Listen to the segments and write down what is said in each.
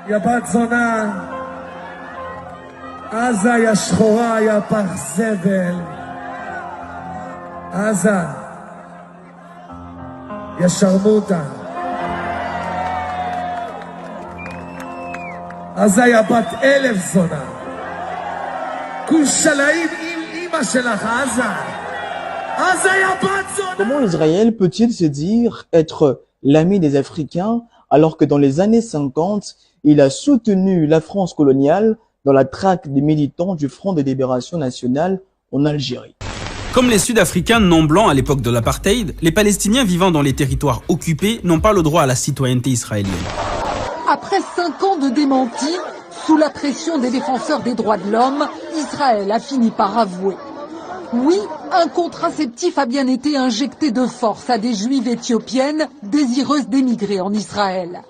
יא בת זונה, עזה יא שחורה, יא פח זבל, עזה, יא שרמוטה, עזה יא בת 1000 זונה, כושלאים עם אמא שלך, עזה, עזה יא בת זונה. Comment Israël peut-il se dire être l'ami des Africains alors que dans les années 50, il a soutenu la France coloniale dans la traque des militants du Front de libération nationale en Algérie? Comme les Sud-Africains non blancs à l'époque de l'apartheid, les Palestiniens vivant dans les territoires occupés n'ont pas le droit à la citoyenneté israélienne. Après 5 ans de démenti, sous la pression des défenseurs des droits de l'homme, Israël a fini par avouer. Oui, un contraceptif a bien été injecté de force à des juives éthiopiennes désireuses d'émigrer en Israël.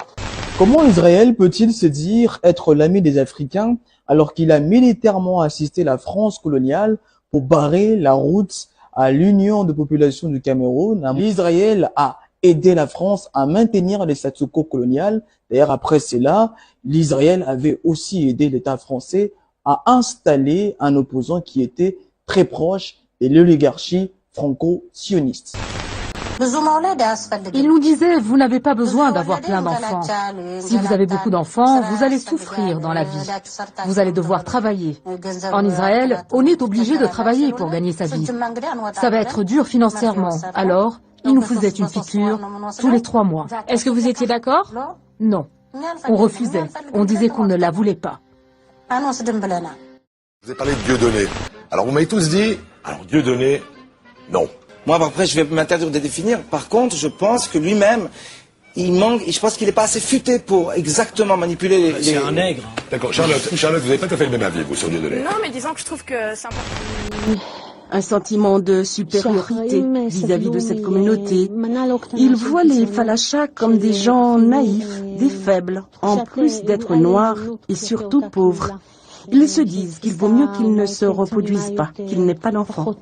Comment Israël peut-il se dire être l'ami des Africains alors qu'il a militairement assisté la France coloniale pour barrer la route à l'union de population du Cameroun? Israël a aidé la France à maintenir le statu quo colonial. D'ailleurs, après cela, l'Israël avait aussi aidé l'État français à installer un opposant qui était très proche de l'oligarchie franco-sioniste. Il nous disait, vous n'avez pas besoin d'avoir plein d'enfants. Si vous avez beaucoup d'enfants, vous allez souffrir dans la vie. Vous allez devoir travailler. En Israël, on est obligé de travailler pour gagner sa vie. Ça va être dur financièrement. Alors, il nous faisait une piqûre tous les 3 mois. Est-ce que vous étiez d'accord? Non. On refusait. On disait qu'on ne la voulait pas. Vous avez parlé de Dieudonné. Alors vous m'avez tous dit, alors Dieudonné, non. Moi, après, je vais m'interdire de définir. Par contre, je pense que lui-même, il manque, et je pense qu'il n'est pas assez futé pour exactement manipuler les... C'est un nègre. D'accord, Charlotte, vous n'avez pas tout à fait le même avis, vous, sur Dieudonné. Non, mais disons que je trouve que c'est important. Un sentiment de supériorité vis-à-vis de cette communauté. Il voit les Falachas comme des gens naïfs, des faibles, en plus d'être noirs et surtout pauvres. Ils se disent qu'il vaut mieux qu'ils ne se reproduisent pas, qu'ils n'aient pas d'enfants.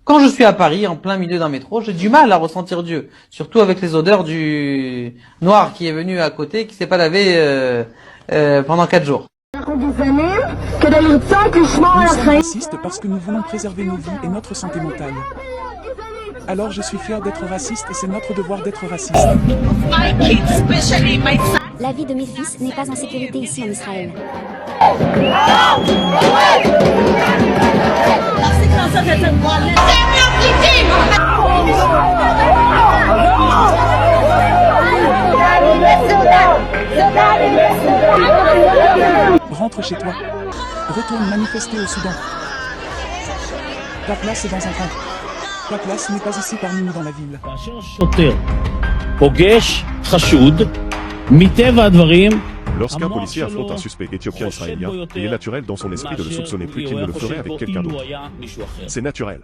Quand je suis à Paris, en plein milieu d'un métro, j'ai du mal à ressentir Dieu. Surtout avec les odeurs du noir qui est venu à côté, qui s'est pas lavé pendant 4 jours. Nous sommes racistes parce que nous voulons préserver nos vies et notre santé mentale. Alors je suis fier d'être raciste et c'est notre devoir d'être raciste. La vie de mes fils n'est pas en sécurité ici en Israël. Rentre chez toi. Retourne manifester au Soudan. Ta place est dans un camp. Ta place n'est pas ici parmi nous dans la ville. Lorsqu'un policier affronte un suspect éthiopien-israélien, il est naturel dans son esprit de le soupçonner plus qu'il ne le ferait avec quelqu'un d'autre. C'est naturel.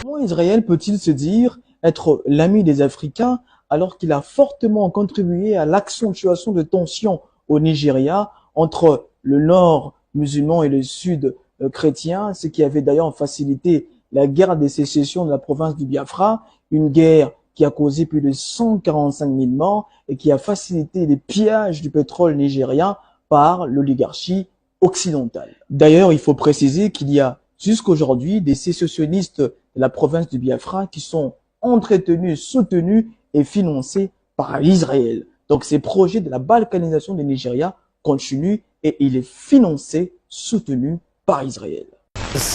Comment Israël peut-il se dire être l'ami des Africains alors qu'il a fortement contribué à l'accentuation de tensions au Nigeria entre le nord musulman et le sud chrétien, ce qui avait d'ailleurs facilité la guerre de sécession de la province du Biafra, une guerre qui a causé plus de 145 000 morts et qui a facilité les pillages du pétrole nigérien par l'oligarchie occidentale. D'ailleurs, il faut préciser qu'il y a jusqu'aujourd'hui des sécessionnistes de la province du Biafra qui sont entretenus, soutenus et financés par Israël. Donc ces projets de la balkanisation du Nigeria continuent et il est financé, soutenu par Israël.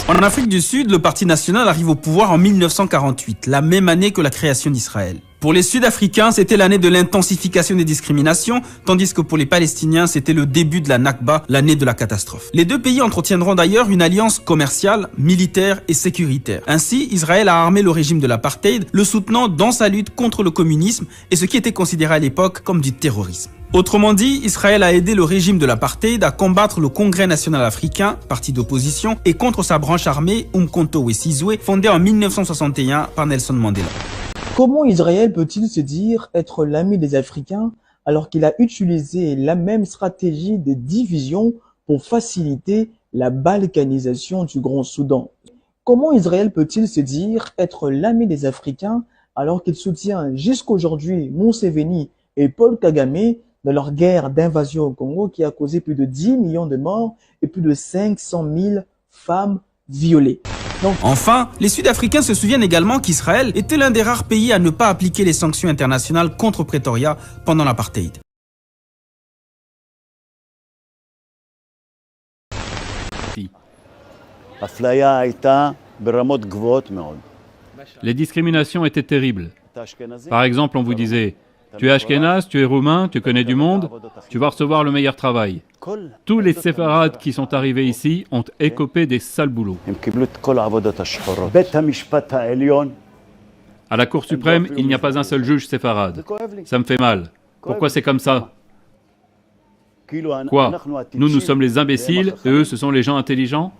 En Afrique du Sud, le Parti national arrive au pouvoir en 1948, la même année que la création d'Israël. Pour les Sud-Africains, c'était l'année de l'intensification des discriminations, tandis que pour les Palestiniens, c'était le début de la Nakba, l'année de la catastrophe. Les deux pays entretiendront d'ailleurs une alliance commerciale, militaire et sécuritaire. Ainsi, Israël a armé le régime de l'apartheid, le soutenant dans sa lutte contre le communisme et ce qui était considéré à l'époque comme du terrorisme. Autrement dit, Israël a aidé le régime de l'apartheid à combattre le Congrès national africain, parti d'opposition, et contre sa branche armée, Umkhonto we Sizwe, fondée en 1961 par Nelson Mandela. Comment Israël peut-il se dire être l'ami des Africains alors qu'il a utilisé la même stratégie de division pour faciliter la balkanisation du Grand Soudan? Comment Israël peut-il se dire être l'ami des Africains alors qu'il soutient jusqu'aujourd'hui Museveni et Paul Kagame dans leur guerre d'invasion au Congo qui a causé plus de 10 millions de morts et plus de 500 000 femmes violées. Enfin, les Sud-Africains se souviennent également qu'Israël était l'un des rares pays à ne pas appliquer les sanctions internationales contre Pretoria pendant l'apartheid. Les discriminations étaient terribles. Par exemple, on vous disait « Tu es Ashkénaze, tu es roumain, tu connais du monde, tu vas recevoir le meilleur travail. » Tous les séfarades qui sont arrivés ici ont écopé des sales boulots. À la Cour suprême, il n'y a pas un seul juge séfarade. Ça me fait mal. Pourquoi c'est comme ça? Quoi? Nous sommes les imbéciles et eux, ce sont les gens intelligents?